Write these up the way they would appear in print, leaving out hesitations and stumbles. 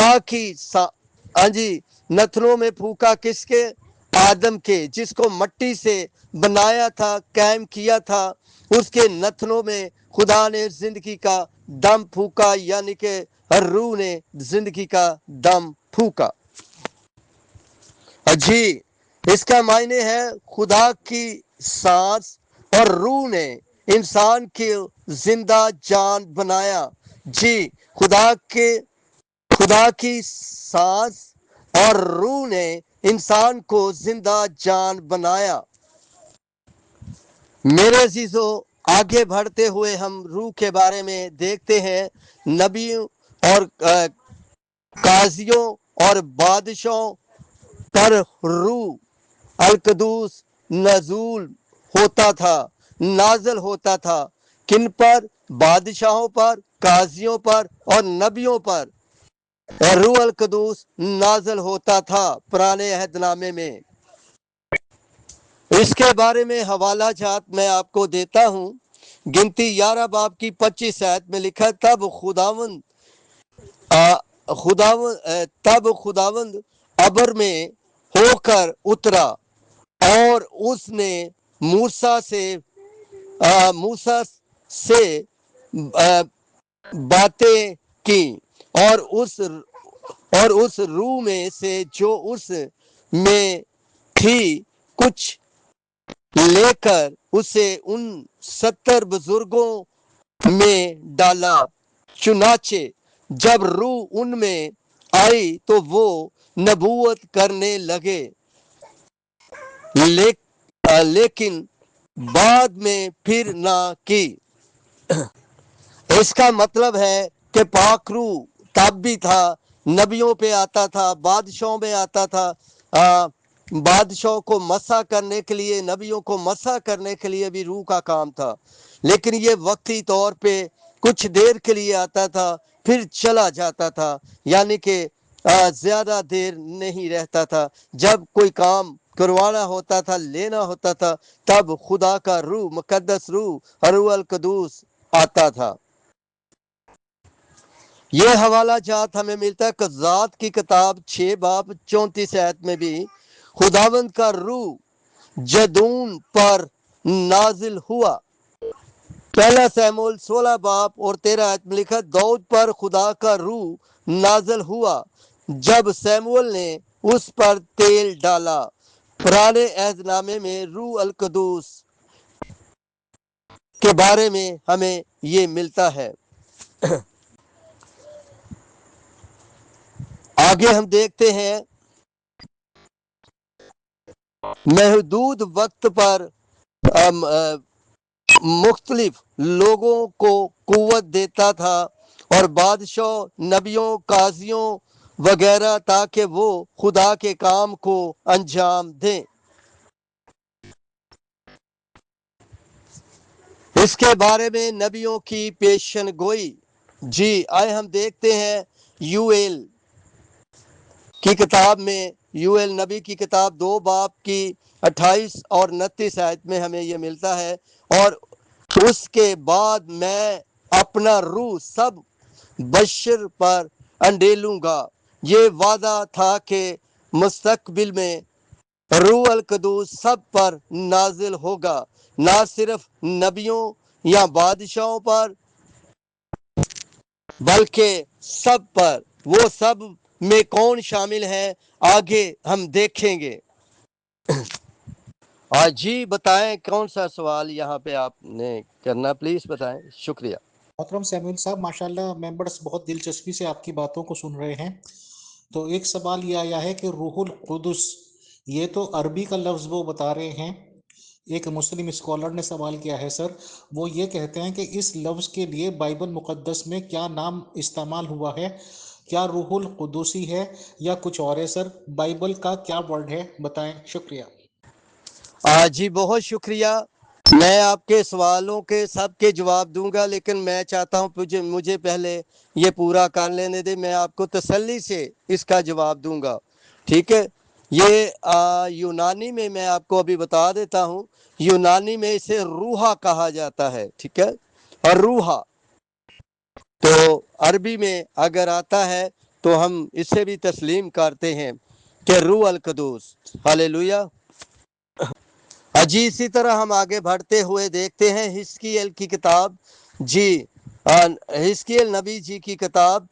خدا کی ہاں جی نتنوں میں پھونکا کس کے؟ آدم کے، جس کو مٹی سے بنایا تھا، قائم کیا تھا، اس کے نتنوں میں خدا نے زندگی کا دم پھونکا، یعنی کہ روح نے زندگی کا دم پھونکا۔ جی اس کا معنی ہے خدا کی سانس اور روح نے انسان کی زندہ جان بنایا۔ جی خدا کی سانس اور روح نے انسان کو زندہ جان بنایا۔ میرے عزیزو، آگے بڑھتے ہوئے ہم روح کے بارے میں دیکھتے ہیں۔ نبیوں اور قاضیوں اور بادشاہوں پر روح القدس نازل ہوتا تھا۔ کن پر؟ بادشاہوں پر، قاضیوں پر اور نبیوں پر روح القدس نازل ہوتا تھا پرانے عہد نامے میں۔ اس کے بارے میں حوالہ جات میں آپ کو دیتا ہوں۔ گنتی 11 باب کی 25 آیت میں لکھا، تب خداوند ابر میں ہو کر اترا اور اس نے موسیٰ سے باتیں کی، اور اس روح میں سے جو اس میں تھی کچھ لے کر اسے ان 70 بزرگوں میں ڈالا۔ چنانچہ جب روح ان میں آئی تو وہ نبوت کرنے لگے، لیکن بعد میں پھر نہ کی۔ اس کا مطلب ہے کہ پاک روح تب بھی تھا، نبیوں پہ آتا تھا، بادشاہوں میں آتا تھا، بادشاہوں کو مسح کرنے کے لیے، نبیوں کو مسح کرنے کے لیے بھی روح کا کام تھا، لیکن یہ وقتی طور پہ کچھ دیر کے لیے آتا تھا پھر چلا جاتا تھا، یعنی کہ زیادہ دیر نہیں رہتا تھا۔ جب کوئی کام کروانا ہوتا تھا، لینا ہوتا تھا، تب خدا کا روح، مقدس روح القدس آتا تھا۔ یہ حوالہ جات ہمیں ملتا ہے قضات کی کتاب 6 باب 34 آیت میں بھی خداوند کا روح جدون پر نازل ہوا۔ پہلا سیموئیل 16 باب اور 13 آیت میں لکھا، داؤد پر خدا کا روح نازل ہوا جب سیموئیل نے اس پر تیل ڈالا۔ پرانے عہد نامے میں روح القدس کے بارے میں ہمیں یہ ملتا ہے۔ آگے ہم دیکھتے ہیں، محدود وقت پر مختلف لوگوں کو قوت دیتا تھا، اور بادشاہ، نبیوں، قاضیوں وغیرہ، تاکہ وہ خدا کے کام کو انجام دیں۔ اس کے بارے میں نبیوں کی پیشن گوئی۔ جی آئے ہم دیکھتے ہیں یوئیل کی کتاب میں، یوئیل نبی کی کتاب 2 باب کی 28 اور 29 آیت میں ہمیں یہ ملتا ہے، اور اس کے بعد میں اپنا روح سب بشر پر انڈیلوں گا۔ یہ وعدہ تھا کہ مستقبل میں روح القدس سب پر نازل ہوگا، نہ صرف نبیوں یا بادشاہوں پر بلکہ سب پر۔ وہ سب میں کون شامل ہے آگے ہم دیکھیں گے۔ جی بتائیں کون سا سوال یہاں پہ آپ نے کرنا، پلیز بتائیں، شکریہ۔ محترم سیموئیل صاحب، ماشاءاللہ ممبرس بہت دلچسپی سے آپ کی باتوں کو سن رہے ہیں۔ تو ایک سوال یہ آیا ہے کہ روح القدس، یہ تو عربی کا لفظ وہ بتا رہے ہیں۔ ایک مسلم اسکالر نے سوال کیا ہے سر، وہ یہ کہتے ہیں کہ اس لفظ کے لیے بائبل مقدس میں کیا نام استعمال ہوا ہے؟ کیا روح القدسی ہے یا کچھ اور ہے سر؟ بائبل کا کیا ورڈ ہے بتائیں، شکریہ۔ جی بہت شکریہ۔ میں آپ کے سوالوں کے سب کے جواب دوں گا، لیکن میں چاہتا ہوں مجھے پہلے یہ پورا کر لینے دے، میں آپ کو تسلی سے اس کا جواب دوں گا، ٹھیک ہے؟ یہ یونانی میں آپ کو ابھی بتا دیتا ہوں، یونانی میں اسے روحا کہا جاتا ہے، ٹھیک ہے؟ اور روحا تو عربی میں اگر آتا ہے تو ہم اسے بھی تسلیم کرتے ہیں کہ روح القدوس، ہاللیلویا۔ جی اسی طرح ہم آگے بڑھتے ہوئے دیکھتے ہیں حزقیل کی کتاب، جی حزقیل نبی جی کی کتاب،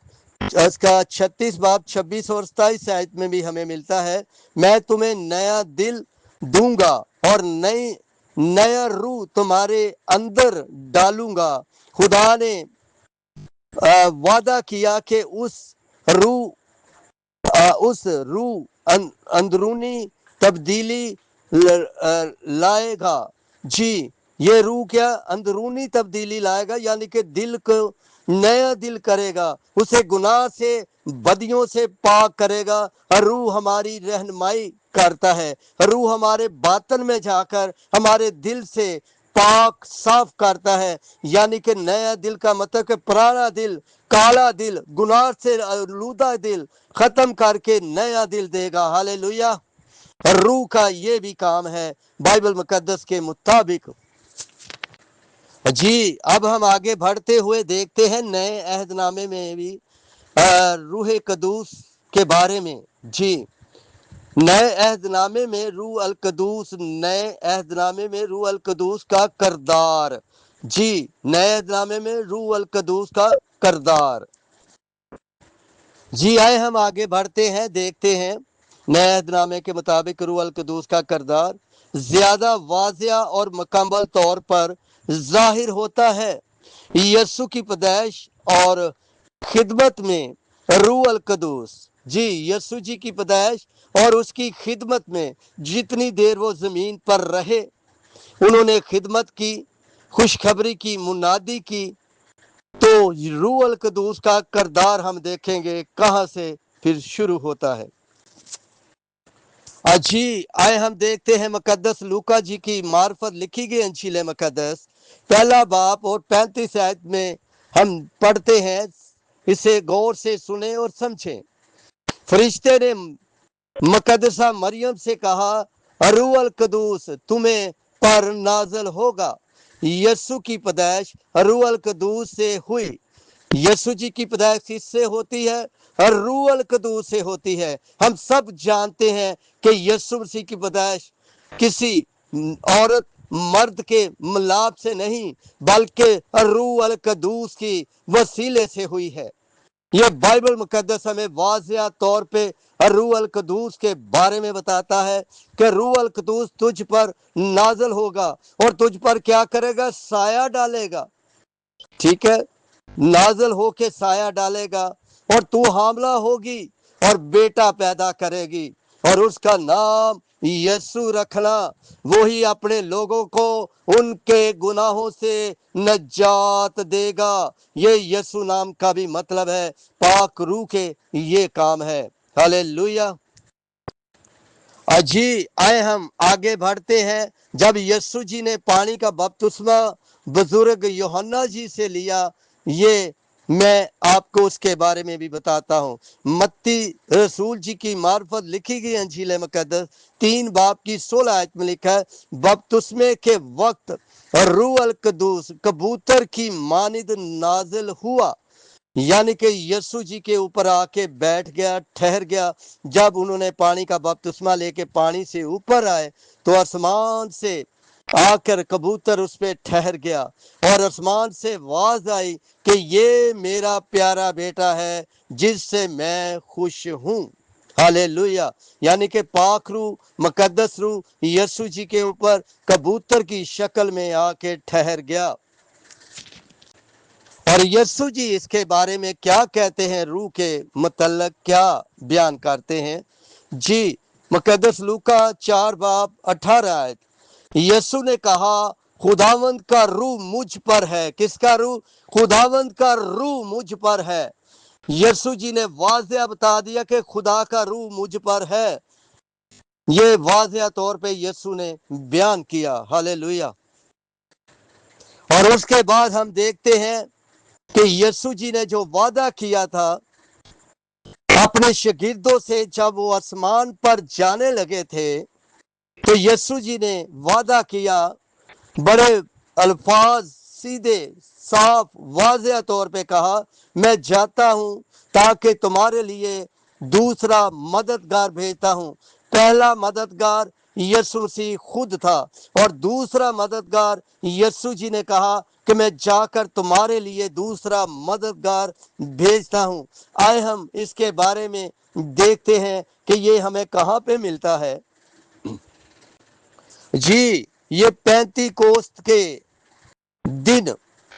اس کا 36 باب 26 اور 27 آیت میں بھی ہمیں ملتا ہے، میں تمہیں نیا دل دوں گا اور نیا روح تمہارے اندر ڈالوں گا۔ خدا نے وعدہ کیا کہ اس روح اندرونی تبدیلی لائے گا۔ جی یہ روح کیا اندرونی تبدیلی لائے گا، یعنی کہ دل کو نیا دل کرے گا، اسے گناہ سے بدیوں سے پاک کرے گا۔ روح ہماری رہنمائی کرتا ہے، روح ہمارے باطن میں جا کر ہمارے دل سے پاک صاف کرتا ہے، یعنی کہ نیا دل کا مطلب کہ پرانا دل، کالا دل، گناہ سے آلودہ دل ختم کر کے نیا دل دے گا۔ ہاللیلویا۔ روح کا یہ بھی کام ہے بائبل مقدس کے مطابق۔ جی اب ہم آگے بڑھتے ہوئے دیکھتے ہیں نئے عہد نامے میں بھی روح قدوس کے بارے میں۔ جی نئے عہد نامے میں روح القدوس، نئے عہد نامے میں روح القدوس کا کردار، جی نئے عہد نامے میں روح القدوس کا کردار۔ جی آئے ہم آگے بڑھتے ہیں، دیکھتے ہیں نئے عہد نامے کے مطابق روح القدوس کا کردار زیادہ واضح اور مکمل طور پر ظاہر ہوتا ہے یسوع کی پیدائش اور خدمت میں۔ روح القدوس، جی یسوع جی کی پیدائش اور اس کی خدمت میں جتنی دیر وہ زمین پر رہے، انہوں نے خدمت کی، خوشخبری کی، منادی کی، تو روح القدوس کا کردار ہم دیکھیں گے کہاں سے پھر شروع ہوتا ہے۔ جی آئے ہم دیکھتے ہیں مقدس لوکا جی کی معرفت لکھی گئی انجیل مقدس پہلا باب اور 35 آیت میں ہم پڑھتے ہیں، اسے غور سے سنیں اور سمجھیں۔ فرشتے نے مقدسہ مریم سے کہا، روح القدوس تمہیں پر نازل ہوگا۔ یسوع کی پیدائش روح القدوس سے ہوئی۔ یسوع جی کی پیدائش کس سے ہوتی ہے؟ روح القدوس سے ہوتی ہے۔ ہم سب جانتے ہیں کہ یسوع مسیح کی پیدائش کسی عورت مرد کے ملاپ سے نہیں بلکہ روح القدوس کی وسیلے سے ہوئی ہے۔ یہ بائبل مقدس ہمیں واضح طور پہ روح القدوس کے بارے میں بتاتا ہے کہ روح القدوس تجھ پر نازل ہوگا اور تجھ پر کیا کرے گا؟ سایہ ڈالے گا، ٹھیک ہے، نازل ہو کے سایہ ڈالے گا، اور تو حاملہ ہوگی اور بیٹا پیدا کرے گی اور اس کا نام یسوع رکھنا۔ وہی اپنے لوگوں کو ان کے گناہوں سے نجات دے گا۔ یہ یسوع نام کا بھی مطلب ہے پاک روح کے یہ کام ہے۔ ہاللیلویا۔ جی آئے ہم آگے بڑھتے ہیں۔ جب یسوع جی نے پانی کا بپتسمہ بزرگ یوحنا جی سے لیا، یہ میں آپ کو اس کے بارے میں بھی بتاتا ہوں۔ متی رسول جی کی معرفت لکھی گئی انجیل مقدس 3 باب کی 16 آیت میں لکھا ہے، بپتسمے کے وقت روح القدوس کبوتر کی مانند نازل ہوا، یعنی کہ یسوع جی کے اوپر آ کے بیٹھ گیا، ٹھہر گیا۔ جب انہوں نے پانی کا بپتسمہ لے کے پانی سے اوپر آئے تو آسمان سے آ کر کبوتر اس پہ ٹھہر گیا اور آسمان سے آواز آئی کہ یہ میرا پیارا بیٹا ہے جس سے میں خوش ہوں۔ ہاللیلویا۔ یعنی کہ پاک روح، مقدس روح یسوع جی کے اوپر کبوتر کی شکل میں آ کے ٹھہر گیا۔ اور یسوع جی اس کے بارے میں کیا کہتے ہیں، روح کے متعلق کیا بیان کرتے ہیں؟ جی مقدس لوکا 4 باب 18 آیت، یسوع نے کہا، خداوند کا روح مجھ پر ہے۔ کس کا روح؟ خداوند کا روح مجھ پر ہے۔ یسوع جی نے واضح بتا دیا کہ خدا کا روح مجھ پر ہے، یہ واضح طور پہ یسوع نے بیان کیا۔ ہاللیلویا۔ اور اس کے بعد ہم دیکھتے ہیں کہ یسوع جی نے جو وعدہ کیا تھا اپنے شاگردوں سے جب وہ آسمان پر جانے لگے تھے، تو یسوع جی نے وعدہ کیا، بڑے الفاظ سیدھے صاف واضح طور پہ کہا میں جاتا ہوں تاکہ تمہارے لیے دوسرا مددگار بھیجتا ہوں۔ پہلا مددگار یسوع مسیح خود تھا اور دوسرا مددگار یسوع جی نے کہا کہ میں جا کر تمہارے لیے دوسرا مددگار بھیجتا ہوں۔ آئے ہم اس کے بارے میں دیکھتے ہیں کہ یہ ہمیں کہاں پہ ملتا ہے۔ جی یہ 35 کوست کے دن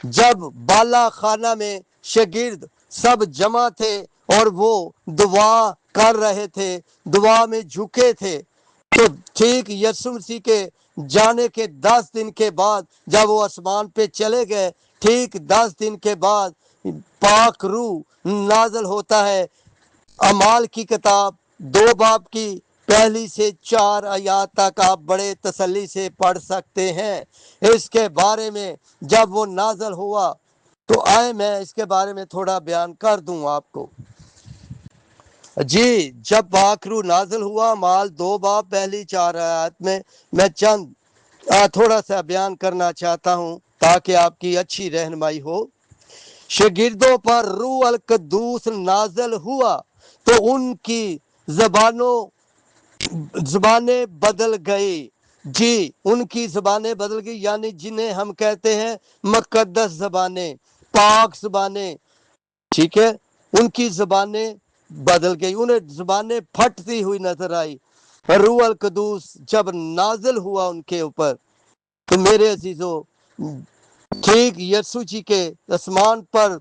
جب بالا خانہ میں شاگرد سب جمع تھے اور وہ دعا کر رہے تھے، دعا میں جھکے تھے، تو ٹھیک یسوع مسیح کے جانے کے 10 دن کے بعد جب وہ آسمان پہ چلے گئے، ٹھیک 10 دن کے بعد پاک روح نازل ہوتا ہے۔ اعمال کی کتاب 2 باب کی پہلی سے 4 آیات تک آپ بڑے تسلی سے پڑھ سکتے ہیں اس کے بارے میں۔ جب وہ نازل ہوا تو آئے میں اس کے بارے میں تھوڑا بیان کر دوں آپ کو۔ جی جب پاک روح نازل ہوا، اعمال 2 باب پہلی 4 آیات میں چند تھوڑا سا بیان کرنا چاہتا ہوں تاکہ آپ کی اچھی رہنمائی ہو۔ شاگردوں پر روح القدوس نازل ہوا تو ان کی زبانیں بدل گئی۔ جی ان کی زبانیں بدل گئی، یعنی جنہیں ہم کہتے ہیں مقدس زبانیں، پاک زبانیں، ٹھیک ہے، ان کی زبانیں بدل گئی، انہیں زبانیں پھٹتی ہوئی نظر آئی۔ روح القدوس جب نازل ہوا ان کے اوپر تو میرے عزیزو، ٹھیک یسوع جی کے آسمان پر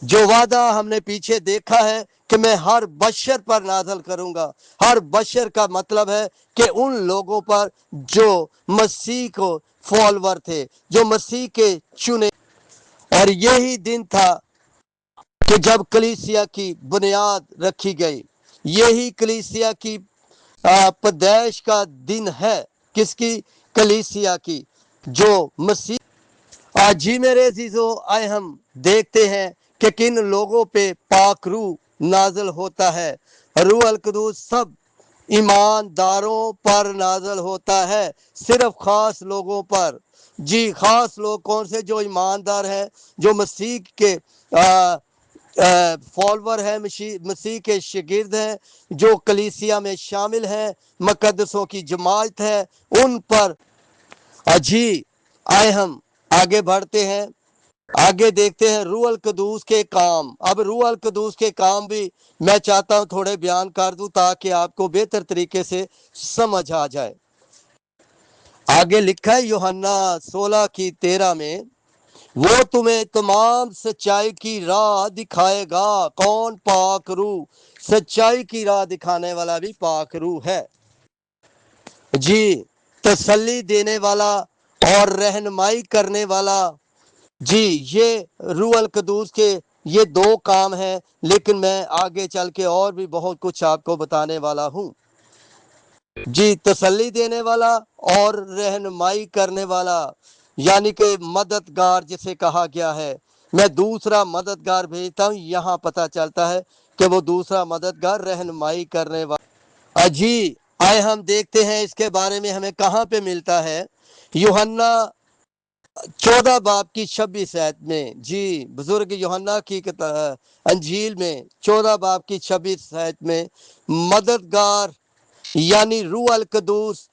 جو وعدہ ہم نے پیچھے دیکھا ہے کہ میں ہر بشر پر نازل کروں گا، ہر بشر کا مطلب ہے کہ ان لوگوں پر جو مسیح کو فالوور تھے، جو مسیح کے چنے۔ اور یہی دن تھا کہ جب کلیسیا کی بنیاد رکھی گئی، یہی کلیسیا کی پیدائش کا دن ہے۔ کس کی؟ کلیسیا کی، جو مسیح۔ جی میرے عزیزو، آئے ہم دیکھتے ہیں کہ کن لوگوں پہ پاک روح نازل ہوتا ہے۔ روح القدوس سب ایمانداروں پر نازل ہوتا ہے، صرف خاص لوگوں پر۔ جی خاص لوگ کون سے؟ جو ایماندار ہیں، جو مسیح کے فالوور ہیں، مسیح کے شاگرد ہیں، جو کلیسیا میں شامل ہیں، مقدسوں کی جماعت ہے، ان پر۔ جی آئے ہم آگے بڑھتے ہیں، آگے دیکھتے ہیں روح القدوس کے کام۔ اب روح القدوس کے کام بھی میں چاہتا ہوں تھوڑے بیان کر دوں تاکہ آپ کو بہتر طریقے سے سمجھ آ جائے۔ آگے لکھا ہے یوحنا 16:13 میں، وہ تمہیں تمام سچائی کی راہ دکھائے گا۔ کون؟ پاک روح۔ سچائی کی راہ دکھانے والا بھی پاک روح ہے۔ جی تسلی دینے والا اور رہنمائی کرنے والا۔ جی یہ روح القدوس کے یہ 2 کام ہیں، لیکن میں آگے چل کے اور بھی بہت کچھ آپ کو بتانے والا ہوں۔ جی تسلی دینے والا اور رہنمائی کرنے والا، یعنی کہ مددگار جسے کہا گیا ہے۔ میں دوسرا مددگار بھیجتا ہوں، یہاں پتہ چلتا ہے کہ وہ دوسرا مددگار رہنمائی کرنے والا۔ جی آئے ہم دیکھتے ہیں اس کے بارے میں ہمیں کہاں پہ ملتا ہے۔ یوحنا 14 باب کی 26 آیت میں، جی بزرگ یوحنا کی انجیل میں 14 باب کی 26 آیت میں، مددگار یعنی روح القدوس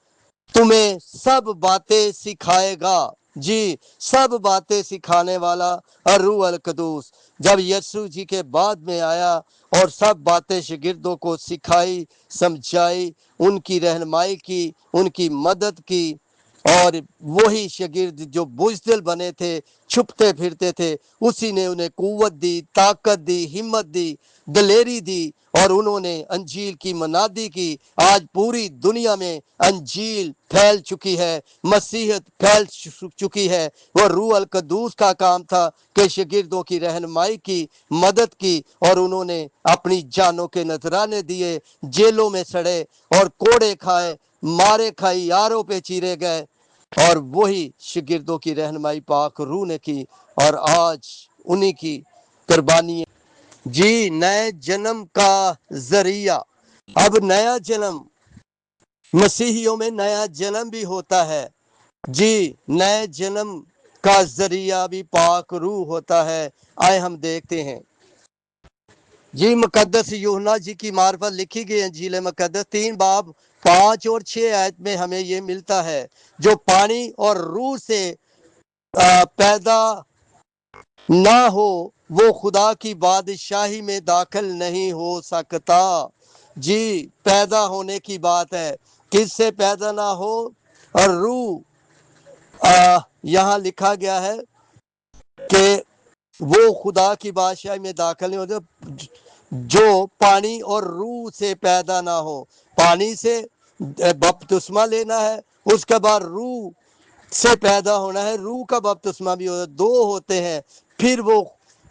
تمہیں سب باتیں سکھائے گا۔ جی سب باتیں سکھانے والا اور روح القدوس جب یسوع جی کے بعد میں آیا اور سب باتیں شاگردوں کو سکھائی، سمجھائی، ان کی رہنمائی کی، ان کی مدد کی، اور وہی شاگرد جو بزدل بنے تھے، چھپتے پھرتے تھے، اسی نے انہیں قوت دی، طاقت دی، ہمت دی، دلیری دی، اور انہوں نے انجیل کی منادی کی۔ آج پوری دنیا میں انجیل پھیل چکی ہے، مسیحیت پھیل چکی ہے۔ وہ روح القدوس کا کام تھا کہ شاگردوں کی رہنمائی کی، مدد کی، اور انہوں نے اپنی جانوں کے نذرانے دیے، جیلوں میں سڑے اور کوڑے کھائے، مارے کھائی، یاروں پہ چیرے گئے، اور وہی شاگردوں کی رہنمائی پاک روح نے کی، اور آج انہی کی قربانی۔ جی نئے جنم کا ذریعہ۔ اب نیا جنم، مسیحیوں میں نیا جنم بھی ہوتا ہے۔ جی نئے جنم کا ذریعہ بھی پاک روح ہوتا ہے۔ آئے ہم دیکھتے ہیں جی مقدس یوحنا جی کی معرفت لکھی گئی انجیل مقدس 3 باب 5 اور 6 آیت میں ہمیں یہ ملتا ہے، جو پانی اور روح سے پیدا نہ ہو وہ خدا کی بادشاہی میں داخل نہیں ہو سکتا۔ جی پیدا ہونے کی بات ہے، کس سے پیدا نہ ہو؟ اور روح یہاں لکھا گیا ہے کہ وہ خدا کی بادشاہی میں داخل نہیں ہوتے جو پانی اور روح سے پیدا نہ ہو۔ پانی سے بپتسمہ لینا ہے، اس کے بعد روح سے پیدا ہونا ہے، روح کا بپتسمہ بھی ہوتا ہے، 2 ہوتے ہیں، پھر وہ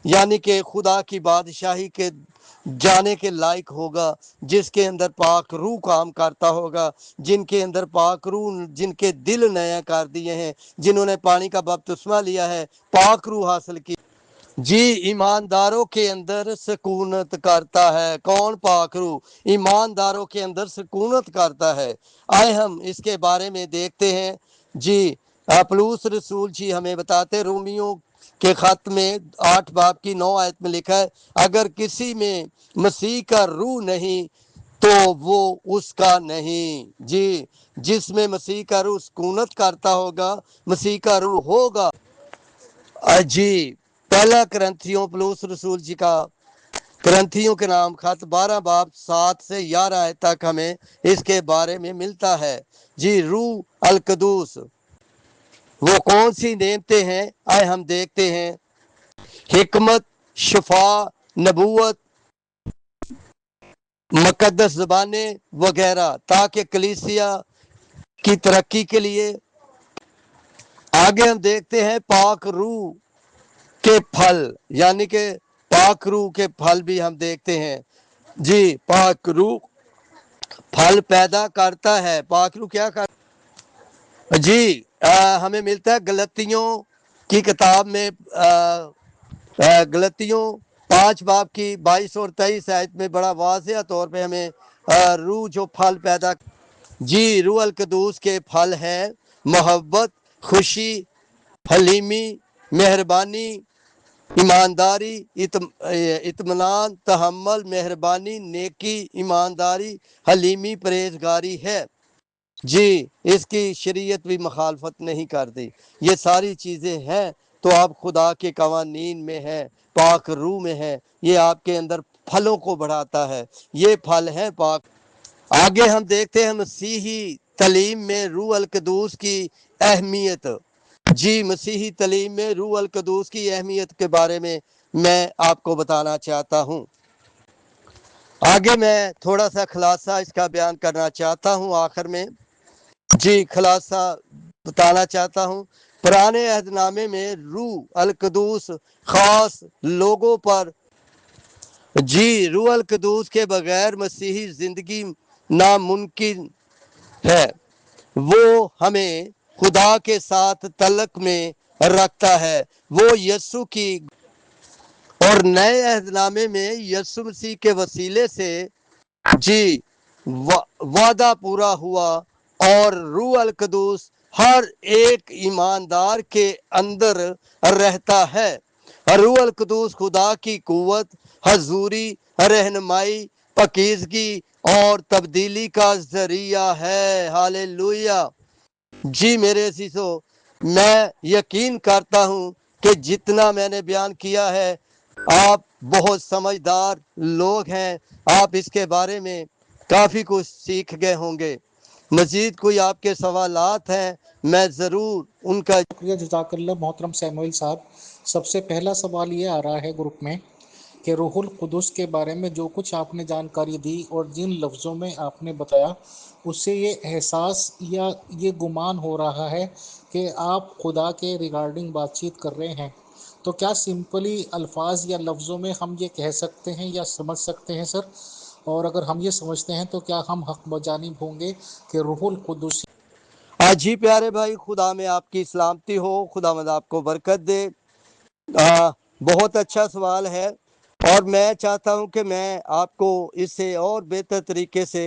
یعنی کہ خدا کی بادشاہی کے جانے کے لائق ہوگا، جس کے اندر پاک روح کام کرتا ہوگا، جن کے اندر پاک روح، جن کے دل نیا کر دیے ہیں، جنہوں نے پانی کا بپتسمہ لیا ہے، پاک روح حاصل کی۔ جی ایمانداروں کے اندر سکونت کرتا ہے۔ کون؟ پاک روح ایمانداروں کے اندر سکونت کرتا ہے۔ آئے ہم اس کے بارے میں دیکھتے ہیں۔ جی پولس رسول جی ہمیں بتاتے، رومیوں کے خط میں 8 باب کی 9 آیت میں لکھا ہے، اگر کسی میں مسیح کا روح نہیں تو وہ اس کا نہیں۔ جی جس میں مسیح کا روح سکونت کرتا ہوگا، مسیح کا روح ہوگا۔ جی پہلا کرنتھیوں پولس رسول جی کا کرنتھیوں کے نام خط 12 باب 7 سے 11 آیت تک ہمیں اس کے بارے میں ملتا ہے۔ جی روح القدوس وہ کون سی نعمتیں ہیں؟ آئے ہم دیکھتے ہیں، حکمت، شفا، نبوت، مقدس زبانیں وغیرہ، تاکہ کلیسیا کی ترقی کے لیے۔ آگے ہم دیکھتے ہیں پاک روح کے پھل، یعنی کہ پاک روح کے پھل بھی ہم دیکھتے ہیں۔ جی پاک روح پھل پیدا کرتا ہے۔ پاک روح کیا کرتا ہے؟ جی ہمیں ملتا ہے گلتیوں کی کتاب میں، گلتیوں 5 باب کی 22 اور 23 آیت میں بڑا واضح طور پہ ہمیں روح جو پھل پیدا، جی روح القدوس کے پھل ہیں محبت، خوشی، حلیمی، مہربانی، ایمانداری، اطمینان، تحمل، مہربانی، نیکی، ایمانداری، حلیمی، پرہیزگاری ہے۔ جی اس کی شریعت بھی مخالفت نہیں کرتی۔ یہ ساری چیزیں ہیں تو آپ خدا کے قوانین میں ہیں، پاک روح میں ہیں، یہ آپ کے اندر پھلوں کو بڑھاتا ہے، یہ پھل ہیں پاک۔ آگے ہم دیکھتے ہیں مسیحی تعلیم میں روح القدوس کی اہمیت۔ جی مسیحی تعلیم میں روح القدوس کی اہمیت کے بارے میں آپ کو بتانا چاہتا ہوں۔ آگے میں تھوڑا سا خلاصہ اس کا بیان کرنا چاہتا ہوں آخر میں۔ جی خلاصہ بتانا چاہتا ہوں، پرانے عہد نامے میں روح القدوس خاص لوگوں پر، جی روح القدوس کے بغیر مسیحی زندگی ناممکن ہے۔ وہ ہمیں خدا کے ساتھ تعلق میں رکھتا ہے۔ وہ یسوع کی اور نئے عہد نامے میں یسوع مسیح کے وسیلے سے جی وعدہ پورا ہوا، اور روح القدوس ہر ایک ایماندار کے اندر رہتا ہے۔ روح القدوس خدا کی قوت، حضوری، رہنمائی، پاکیزگی اور تبدیلی کا ذریعہ ہے۔ ہالےلویا۔ جی میرے عزیزو، میں یقین کرتا ہوں کہ جتنا میں نے بیان کیا ہے آپ بہت سمجھدار لوگ ہیں، آپ اس کے بارے میں کافی کچھ سیکھ گئے ہوں گے۔ مزید کوئی آپ کے سوالات ہیں میں ضرور ان کا شکریہ، جزاک اللہ محترم سیموئل صاحب۔ سب سے پہلا سوال یہ آ رہا ہے گروپ میں کہ روح القدس کے بارے میں جو کچھ آپ نے جانکاری دی اور جن لفظوں میں آپ نے بتایا، اس سے یہ احساس یا یہ گمان ہو رہا ہے کہ آپ خدا کے ریگارڈنگ بات چیت کر رہے ہیں، تو کیا سمپلی الفاظ یا لفظوں میں ہم یہ کہہ سکتے ہیں یا سمجھ سکتے ہیں سر؟ اور اگر ہم یہ سمجھتے ہیں تو کیا ہم حق بجانب ہوں گے کہ روح القدس؟ جی پیارے بھائی، خدا میں آپ کی سلامتی ہو، خدا مند آپ کو برکت دے۔ بہت اچھا سوال ہے، اور میں چاہتا ہوں کہ میں آپ کو اس سے اور بہتر طریقے سے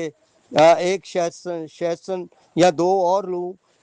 ایک سیشن یا 2 اور لوں،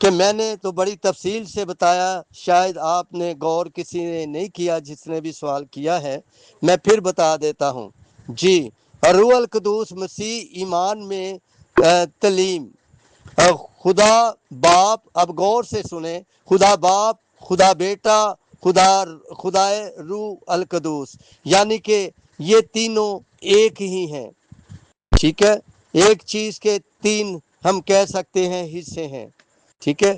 کہ میں نے تو بڑی تفصیل سے بتایا، شاید آپ نے غور کسی نے نہیں کیا جس نے بھی سوال کیا ہے، میں پھر بتا دیتا ہوں جی۔ روح القدوس مسیح ایمان میں تعلیم، خدا باپ، اب غور سے سنیں، خدا باپ، خدا بیٹا، خدا روح القدوس، یعنی کہ یہ تینوں ایک ہی ہیں، ٹھیک ہے، ایک چیز کے تین ہم کہہ سکتے ہیں حصے ہیں، ٹھیک ہے،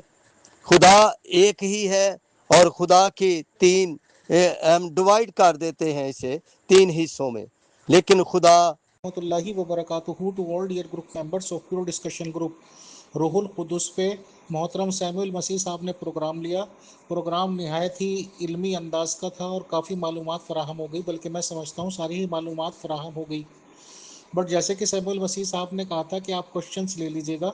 خدا ایک ہی ہے اور خدا کی تین ہم ڈیوائیڈ کر دیتے ہیں اسے تین حصوں میں، لیکن خدا رحمۃ اللہ وبرکاتہ to all dear group members of pure discussion group روح القدس پہ محترم سیموئیل مسیح صاحب نے پروگرام لیا۔ پروگرام نہایت ہی علمی انداز کا تھا اور کافی معلومات فراہم ہو گئی، بلکہ میں سمجھتا ہوں ساری ہی معلومات فراہم ہو گئی۔ بٹ جیسے کہ سیموئیل مسیح صاحب نے کہا تھا کہ آپ کوشچنس لے لیجئے گا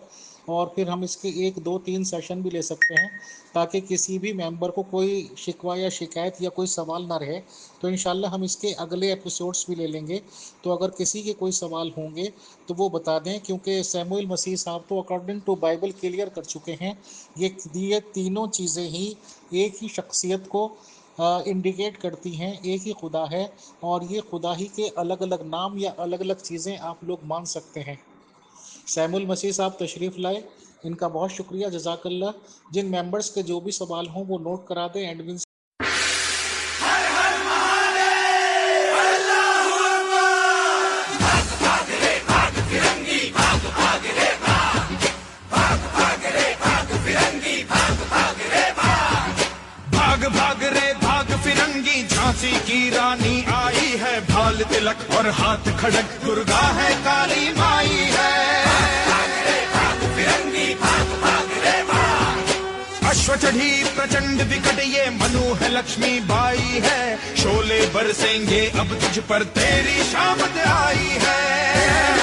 اور پھر ہم اس کے 1 2 3 سیشن بھی لے سکتے ہیں تاکہ کسی بھی ممبر کو کوئی شکوہ یا شکایت یا کوئی سوال نہ رہے، تو انشاءاللہ ہم اس کے اگلے ایپیسوڈز بھی لے لیں گے۔ تو اگر کسی کے کوئی سوال ہوں گے تو وہ بتا دیں، کیونکہ سیموئیل مسیح صاحب تو اکارڈنگ ٹو بائبل کلیئر کر چکے ہیں، یہ تینوں چیزیں ہی ایک ہی شخصیت کو انڈیکیٹ کرتی ہیں، ایک ہی خدا ہے، اور یہ خدا ہی کے الگ الگ نام یا الگ الگ چیزیں آپ لوگ مان سکتے ہیں۔ سیموئیل مسیح صاحب تشریف لائے، ان کا بہت شکریہ، جزاک اللہ۔ جن ممبرز کے جو بھی سوال ہوں وہ نوٹ کرا دیں ایڈمن جھانسی کی رانی آئی ہے، بھال تلک اور ہاتھ کھڑک، درگا ہے کالی مائی ہے۔ اشو چڑھی پرچنڈ وکٹ، یہ منو ہے لکشمی بائی ہے، شولے برسیں گے اب تجھ پر، تیری شامت آئی ہے۔